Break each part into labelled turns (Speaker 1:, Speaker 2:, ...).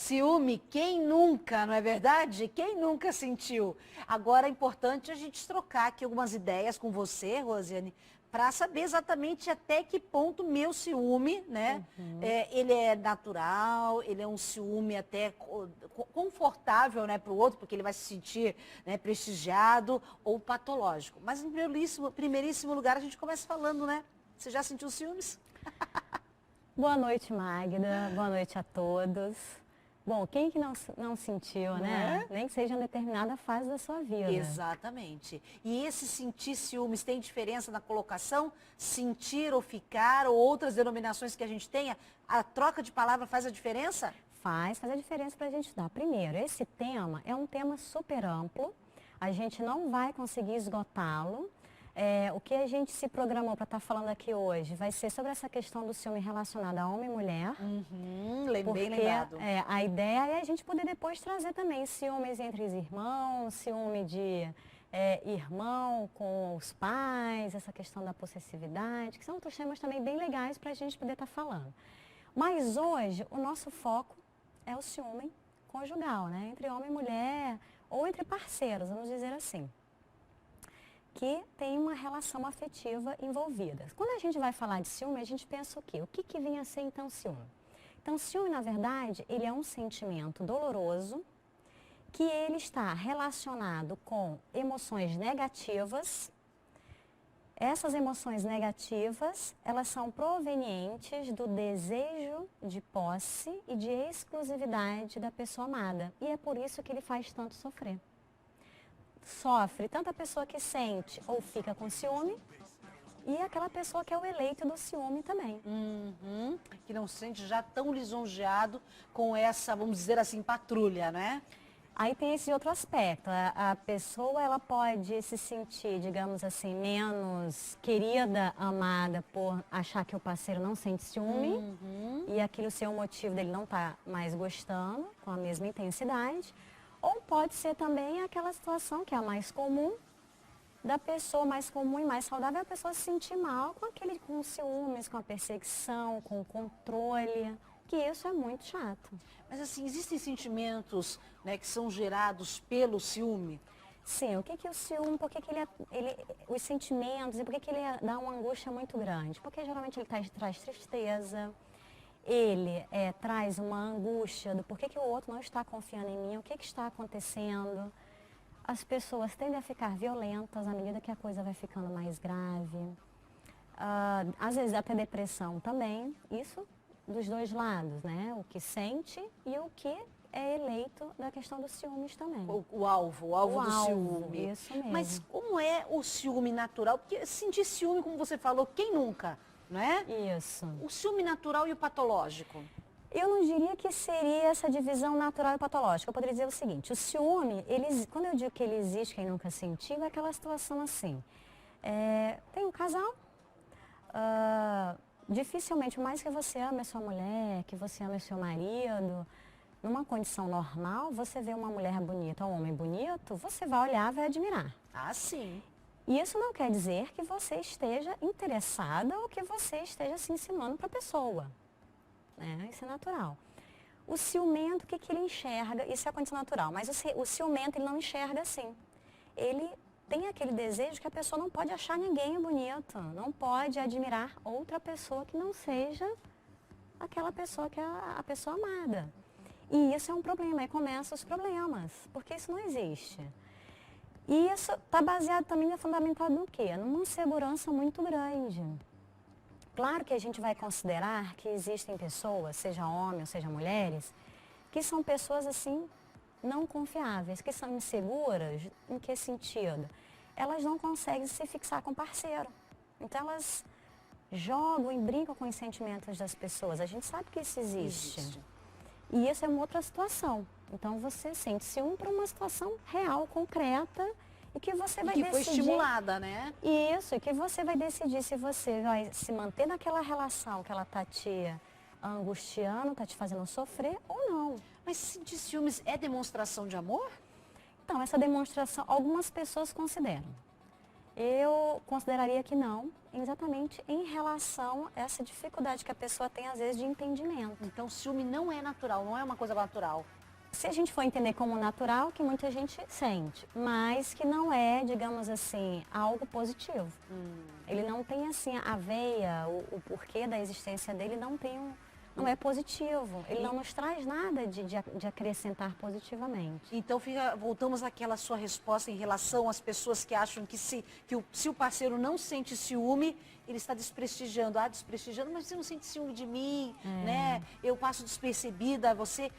Speaker 1: Ciúme, quem nunca, não é verdade? Quem nunca sentiu? Agora é importante a gente trocar aqui algumas ideias com você, Rosiane, para saber exatamente até que ponto o meu ciúme, né? Ele é natural, ele é um ciúme até confortável, né, para o outro, porque ele vai se sentir, né, prestigiado, ou patológico. Mas em primeiríssimo lugar a gente começa falando, né? Você já sentiu ciúmes?
Speaker 2: Boa noite, Magda. Boa noite a todos. Bom, quem que não sentiu,
Speaker 1: Não
Speaker 2: né?
Speaker 1: é?
Speaker 2: Nem que seja em determinada fase da sua vida.
Speaker 1: Exatamente. E esse sentir ciúmes tem diferença na colocação? Sentir ou ficar, ou outras denominações que a gente tenha? A troca de palavra faz a diferença?
Speaker 2: Faz a diferença para a gente estudar. Primeiro, esse tema é um tema super amplo. A gente não vai conseguir esgotá-lo. O que a gente se programou para estar falando aqui hoje vai ser sobre essa questão do ciúme relacionado a homem e mulher.
Speaker 1: Bem lembrado.
Speaker 2: A ideia é a gente poder depois trazer também ciúmes entre os irmãos, ciúme de irmão com os pais, essa questão da possessividade, que são outros temas também bem legais para a gente poder estar falando. Mas hoje o nosso foco é o ciúme conjugal, né? Entre homem e mulher ou entre parceiros, vamos dizer assim, que tem uma relação afetiva envolvida. Quando a gente vai falar de ciúme, a gente pensa o quê? O que vem a ser então ciúme? Então, ciúme, na verdade, ele é um sentimento doloroso que ele está relacionado com emoções negativas. Essas emoções negativas, elas são provenientes do desejo de posse e de exclusividade da pessoa amada. E é por isso que ele faz tanto sofrer. Sofre tanto a pessoa que sente ou fica com ciúme, e aquela pessoa que é o eleito do ciúme também.
Speaker 1: Que não se sente já tão lisonjeado com essa, vamos dizer assim, patrulha, né?
Speaker 2: Aí tem esse outro aspecto. A pessoa, ela pode se sentir, digamos assim, menos querida, amada, por achar que o parceiro não sente ciúme. E aquilo ser o motivo dele não estar mais gostando com a mesma intensidade. Ou pode ser também aquela situação que é a mais comum, da pessoa mais comum e mais saudável, a pessoa se sentir mal com ciúmes, com a perseguição, com o controle, que isso é muito chato.
Speaker 1: Mas assim, existem sentimentos, né, que são gerados pelo ciúme?
Speaker 2: Sim, o que o ciúme, por que os sentimentos, e por que ele dá uma angústia muito grande? Porque geralmente ele traz tristeza, ele traz uma angústia do porquê que o outro não está confiando em mim, o que está acontecendo. As pessoas tendem a ficar violentas à medida que a coisa vai ficando mais grave. Às vezes até depressão também, isso dos dois lados, né? O que sente e o que é eleito da questão dos ciúmes também.
Speaker 1: O alvo do ciúme.
Speaker 2: Isso mesmo.
Speaker 1: Mas como é o ciúme natural? Porque sentir ciúme, como você falou, quem nunca, não é?
Speaker 2: Isso.
Speaker 1: O ciúme natural e o patológico?
Speaker 2: Eu não diria que seria essa divisão natural e patológica. Eu poderia dizer o seguinte, o ciúme, quando eu digo que ele existe, quem nunca sentiu, é aquela situação assim. Tem um casal, dificilmente, mais que você ame a sua mulher, que você ame o seu marido, numa condição normal, você vê uma mulher bonita, um homem bonito, você vai olhar, vai admirar.
Speaker 1: Ah, sim.
Speaker 2: E isso não quer dizer que você esteja interessada ou que você esteja se insinuando para a pessoa. Isso é natural. O ciumento, o que ele enxerga? Isso é a condição natural, mas o ciumento ele não enxerga assim. Ele tem aquele desejo que a pessoa não pode achar ninguém bonito, não pode admirar outra pessoa que não seja aquela pessoa que é a pessoa amada. E isso é um problema, aí começam os problemas, porque isso não existe. E isso está baseado também, fundamentado no quê? Numa insegurança muito grande. Claro que a gente vai considerar que existem pessoas, seja homens ou seja mulheres, que são pessoas assim não confiáveis, que são inseguras. Em que sentido? Elas não conseguem se fixar com o parceiro. Então elas jogam e brincam com os sentimentos das pessoas. A gente sabe que isso existe. E isso é uma outra situação. Então você sente ciúme para uma situação real, concreta, e que você vai decidir...
Speaker 1: foi estimulada, né?
Speaker 2: Isso, e que você vai decidir se você vai se manter naquela relação que ela está te angustiando, está te fazendo sofrer ou não.
Speaker 1: Mas sentir ciúmes é demonstração de amor?
Speaker 2: Então, essa demonstração, algumas pessoas consideram. Eu consideraria que não, exatamente em relação a essa dificuldade que a pessoa tem, às vezes, de entendimento.
Speaker 1: Então, ciúme não é natural, não é uma coisa natural.
Speaker 2: Se a gente for entender como natural, que muita gente sente, mas que não é, digamos assim, algo positivo. Ele não tem, assim, a veia, o porquê da existência dele não é positivo. Ele não nos traz nada de acrescentar positivamente.
Speaker 1: Então, voltamos àquela sua resposta em relação às pessoas que acham que se o parceiro não sente ciúme, ele está desprestigiando. Ah, desprestigiando, mas você não sente ciúme de mim, né? Eu passo despercebida, você...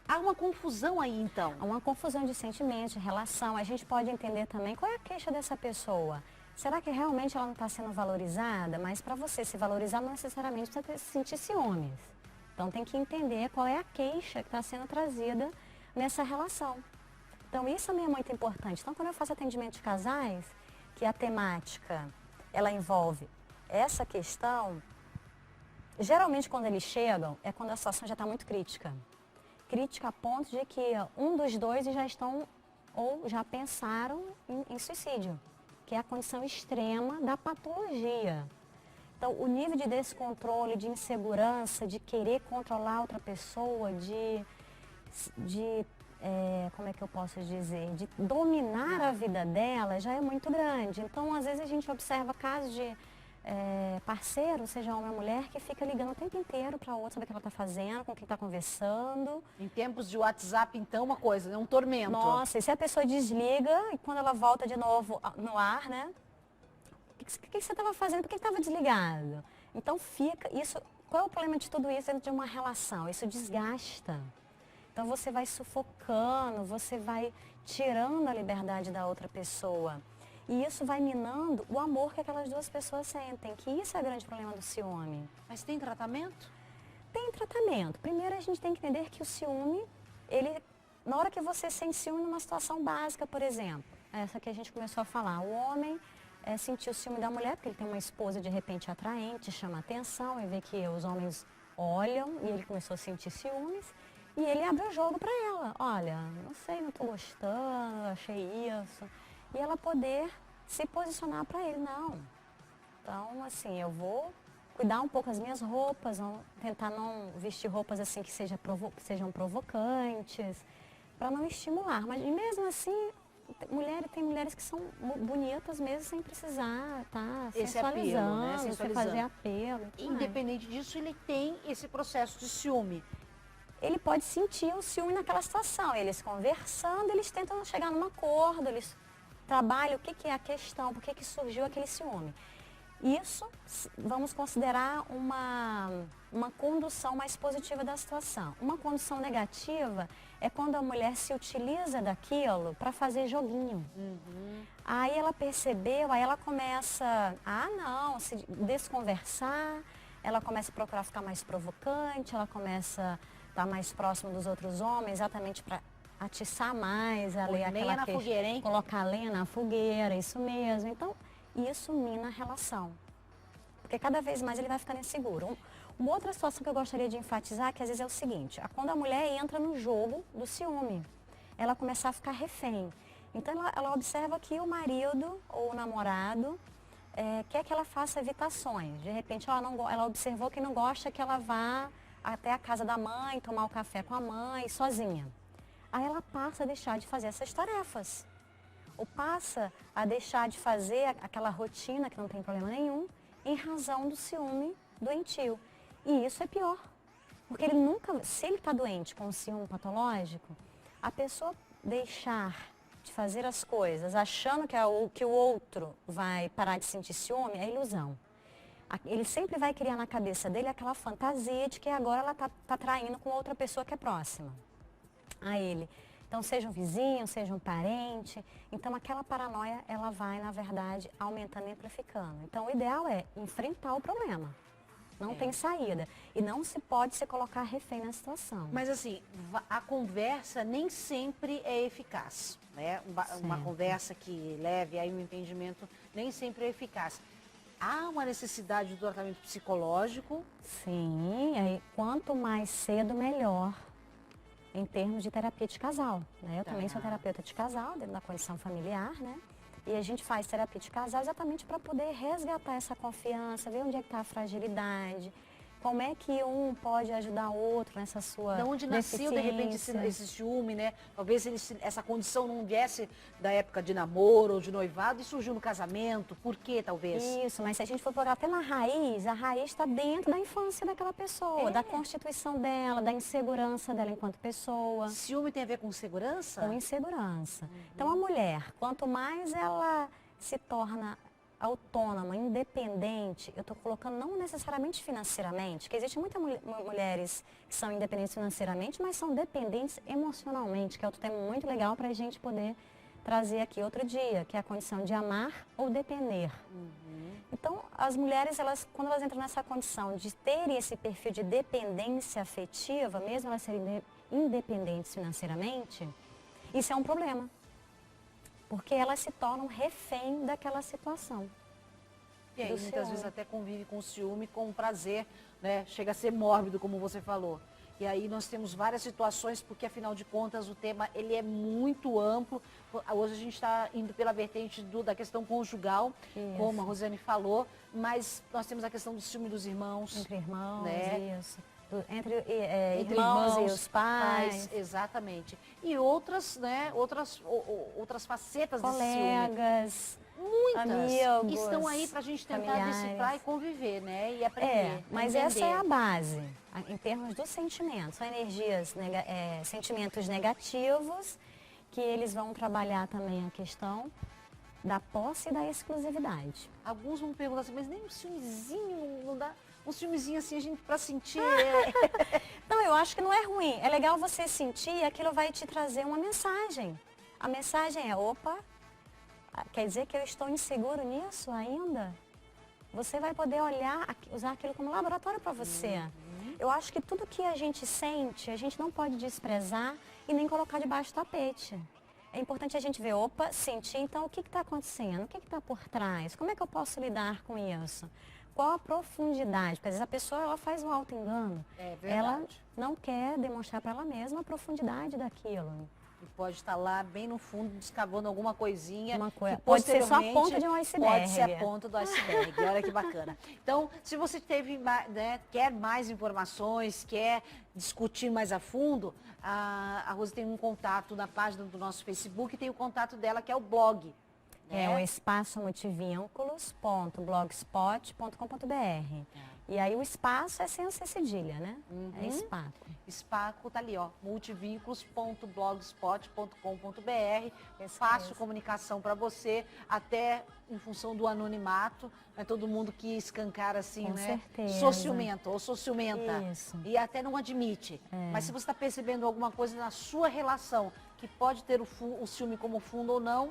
Speaker 1: Há uma confusão aí, então.
Speaker 2: Há uma confusão de sentimentos, de relação. A gente pode entender também qual é a queixa dessa pessoa. Será que realmente ela não está sendo valorizada? Mas para você se valorizar, não necessariamente precisa sentir ciúmes. Então tem que entender qual é a queixa que está sendo trazida nessa relação. Então isso também é muito importante. Então quando eu faço atendimento de casais, que a temática ela envolve essa questão, geralmente quando eles chegam é quando a situação já está muito crítica. Crítica a ponto de que um dos dois já estão ou já pensaram em suicídio, que é a condição extrema da patologia. Então, o nível de descontrole, de insegurança, de querer controlar outra pessoa, como é que eu posso dizer, de dominar a vida dela já é muito grande. Então, às vezes a gente observa casos de parceiro, seja homem ou mulher, que fica ligando o tempo inteiro para outra, saber o que ela está fazendo, com quem está conversando.
Speaker 1: Em tempos de WhatsApp, então, uma coisa, né? Um tormento.
Speaker 2: Nossa, e se a pessoa desliga e quando ela volta de novo no ar, né? O que você estava fazendo? Por que estava desligado? Então fica, isso, qual é o problema de tudo isso dentro de uma relação? Isso desgasta. Então você vai sufocando, você vai tirando a liberdade da outra pessoa. E isso vai minando o amor que aquelas duas pessoas sentem, que isso é o grande problema do ciúme.
Speaker 1: Mas tem tratamento?
Speaker 2: Tem tratamento. Primeiro a gente tem que entender que o ciúme, na hora que você sente ciúme numa situação básica, por exemplo, essa que a gente começou a falar, o homem sentiu o ciúme da mulher, porque ele tem uma esposa de repente atraente, chama atenção, e vê que os homens olham, e ele começou a sentir ciúmes, e ele abre o jogo para ela. Olha, não sei, não estou gostando, achei isso. E ela poder se posicionar para ele, não. Então, assim, eu vou cuidar um pouco das minhas roupas, tentar não vestir roupas assim que sejam provocantes, para não estimular. Mas mesmo assim, tem mulheres que são bonitas mesmo sem precisar estar sensualizando,
Speaker 1: apelo, né?
Speaker 2: sem fazer apelo.
Speaker 1: Independente disso, ele tem esse processo de ciúme.
Speaker 2: Ele pode sentir o ciúme naquela situação. Eles conversando, eles tentam chegar num acordo, eles trabalham o que é a questão, por que surgiu aquele ciúme. Isso vamos considerar uma condução mais positiva da situação. Uma condução negativa é quando a mulher se utiliza daquilo para fazer joguinho. Aí ela percebeu, aí ela começa a se desconversar, ela começa a procurar ficar mais provocante, ela começa a estar mais próximo dos outros homens, exatamente para atiçar mais,
Speaker 1: fogueira, hein?
Speaker 2: Colocar lenha na fogueira, isso mesmo. Então, isso mina a relação. Porque cada vez mais ele vai ficando inseguro. Uma outra situação que eu gostaria de enfatizar, que às vezes é o seguinte, é quando a mulher entra no jogo do ciúme, ela começa a ficar refém. Então, ela observa que o marido ou o namorado quer que ela faça evitações. De repente, ela observou que não gosta que ela vá até a casa da mãe, tomar o café com a mãe, sozinha. Aí ela passa a deixar de fazer essas tarefas. Ou passa a deixar de fazer aquela rotina que não tem problema nenhum, em razão do ciúme doentio. E isso é pior. Porque ele nunca, se ele está doente com um ciúme patológico, a pessoa deixar de fazer as coisas achando que o outro vai parar de sentir ciúme é ilusão. Ele sempre vai criar na cabeça dele aquela fantasia de que agora ela está traindo com outra pessoa que é próxima a ele. Então, seja um vizinho, seja um parente. Então, aquela paranoia, ela vai, na verdade, aumentando e amplificando. Então, o ideal é enfrentar o problema. Não tem saída. E não se pode se colocar refém na situação.
Speaker 1: Mas, assim, a conversa nem sempre é eficaz, né? Uma conversa que leve aí um entendimento nem sempre é eficaz. Há uma necessidade do tratamento psicológico?
Speaker 2: Sim, aí, quanto mais cedo, melhor. Em termos de terapia de casal, né? Eu também sou terapeuta de casal, dentro da condição familiar, né? E a gente faz terapia de casal exatamente para poder resgatar essa confiança, ver onde é que está a fragilidade, como é que um pode ajudar o outro nessa sua
Speaker 1: De onde nasceu, de repente, esse ciúme, né? Talvez essa condição não viesse da época de namoro ou de noivado e surgiu no casamento. Por quê, talvez?
Speaker 2: Isso, mas se a gente for procurar pela raiz, a raiz está dentro da infância daquela pessoa, da constituição dela, da insegurança dela enquanto pessoa.
Speaker 1: Ciúme tem a ver com segurança?
Speaker 2: Com insegurança. Então, a mulher, quanto mais ela se torna autônoma, independente, eu estou colocando não necessariamente financeiramente, porque existem muitas mulheres que são independentes financeiramente, mas são dependentes emocionalmente, que é outro tema muito legal para a gente poder trazer aqui outro dia, que é a condição de amar ou depender. Então, as mulheres, quando elas entram nessa condição de terem esse perfil de dependência afetiva, mesmo elas serem independentes financeiramente, isso é um problema. Porque elas se tornam refém daquela situação.
Speaker 1: E aí, muitas vezes até convive com o ciúme, com o prazer, né? Chega a ser mórbido, como você falou. E aí nós temos várias situações, porque afinal de contas o tema ele é muito amplo. Hoje a gente está indo pela vertente da questão conjugal, como a Rosiane falou, mas nós temos a questão do ciúme dos irmãos.
Speaker 2: Entre irmãos,
Speaker 1: né?
Speaker 2: Isso. Entre irmãos e os pais.
Speaker 1: Exatamente. E outras, né, outras facetas desse ciúme.
Speaker 2: Colegas,
Speaker 1: muitas
Speaker 2: amigos,
Speaker 1: estão aí para a gente tentar
Speaker 2: familiares.
Speaker 1: decifrar e conviver, né? E aprender.
Speaker 2: Mas
Speaker 1: entender.
Speaker 2: essa é a base, em termos dos sentimentos. São energias, sentimentos negativos, que eles vão trabalhar também a questão da posse e da exclusividade.
Speaker 1: Alguns vão perguntar assim, mas nem um ciúmezinho não dá? Um ciúmezinho assim, a gente para sentir.
Speaker 2: Então, eu acho que não é ruim. É legal você sentir e aquilo vai te trazer uma mensagem. A mensagem é, opa, quer dizer que eu estou inseguro nisso ainda? Você vai poder usar aquilo como laboratório para você. Eu acho que tudo que a gente sente, a gente não pode desprezar e nem colocar debaixo do tapete. É importante a gente ver, opa, sentir, então o que está acontecendo? O que está por trás? Como é que eu posso lidar com isso? Qual a profundidade? Porque às vezes a pessoa ela faz um auto-engano.
Speaker 1: É verdade.
Speaker 2: Ela não quer demonstrar para ela mesma a profundidade daquilo.
Speaker 1: E pode estar lá bem no fundo, descavando alguma coisinha.
Speaker 2: Pode ser só a ponta de um iceberg.
Speaker 1: Pode ser a ponta do iceberg. Olha que bacana. Então, se você quer mais informações, quer discutir mais a fundo, a Rose tem um contato na página do nosso Facebook e tem o contato dela, que é o blog.
Speaker 2: É o espaçomultivinculados.blogspot.com.br. E aí o espaço é sem o C cedilha, né? É espaco.
Speaker 1: Espaco tá ali, ó, multivinculados.blogspot.com.br. É fácil comunicação para você, até em função do anonimato. Não é todo mundo que escancara assim,
Speaker 2: Com
Speaker 1: né?
Speaker 2: certeza.
Speaker 1: Sou ciumento ou sou ciumenta.
Speaker 2: Isso.
Speaker 1: E até não admite. Mas se você está percebendo alguma coisa na sua relação que pode ter o ciúme como fundo ou não,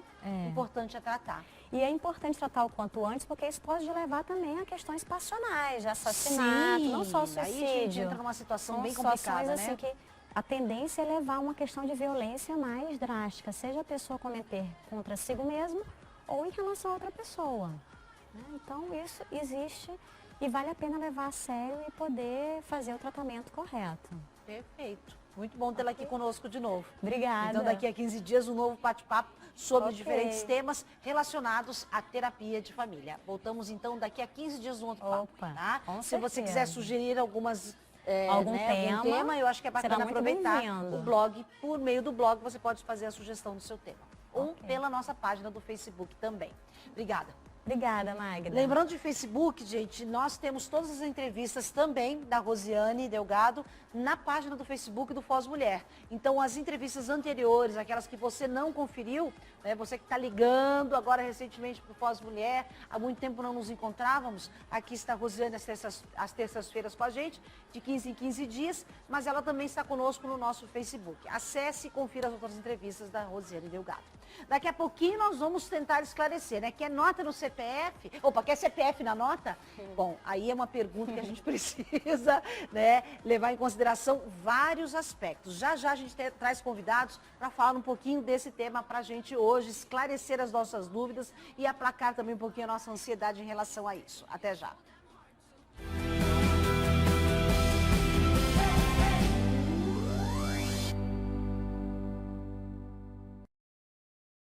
Speaker 1: importante é tratar.
Speaker 2: E é importante tratar o quanto antes, porque isso pode levar também a questões passionais, de assassinato, não só suicídio.
Speaker 1: Aí a gente entra numa situação bem complicada, né?
Speaker 2: Assim que a tendência é levar a uma questão de violência mais drástica, seja a pessoa cometer contra si mesmo ou em relação a outra pessoa. Então isso existe e vale a pena levar a sério e poder fazer o tratamento correto.
Speaker 1: Perfeito. Muito bom tê-la aqui conosco de novo.
Speaker 2: Obrigada.
Speaker 1: Então, daqui a 15 dias, um novo bate-papo sobre diferentes temas relacionados à terapia de família. Voltamos, então, daqui a 15 dias no outro papo. Tá? Se você quiser sugerir algum tema, eu acho que é bacana aproveitar o blog. Por meio do blog, você pode fazer a sugestão do seu tema. Ou pela nossa página do Facebook também. Obrigada.
Speaker 2: Obrigada, Magda.
Speaker 1: Lembrando de Facebook, gente, nós temos todas as entrevistas também da Rosiane Delgado na página do Facebook do Foz Mulher. Então, as entrevistas anteriores, aquelas que você não conferiu, né, você que está ligando agora recentemente para o Foz Mulher, há muito tempo não nos encontrávamos, aqui está a Rosiane às terças-feiras com a gente, de 15 em 15 dias, mas ela também está conosco no nosso Facebook. Acesse e confira as outras entrevistas da Rosiane Delgado. Daqui a pouquinho nós vamos tentar esclarecer, né? Quer nota no CPF? Opa, quer CPF na nota? Bom, aí é uma pergunta que a gente precisa, né, levar em consideração vários aspectos. Já já a gente traz convidados para falar um pouquinho desse tema para a gente hoje, esclarecer as nossas dúvidas e aplacar também um pouquinho a nossa ansiedade em relação a isso. Até já.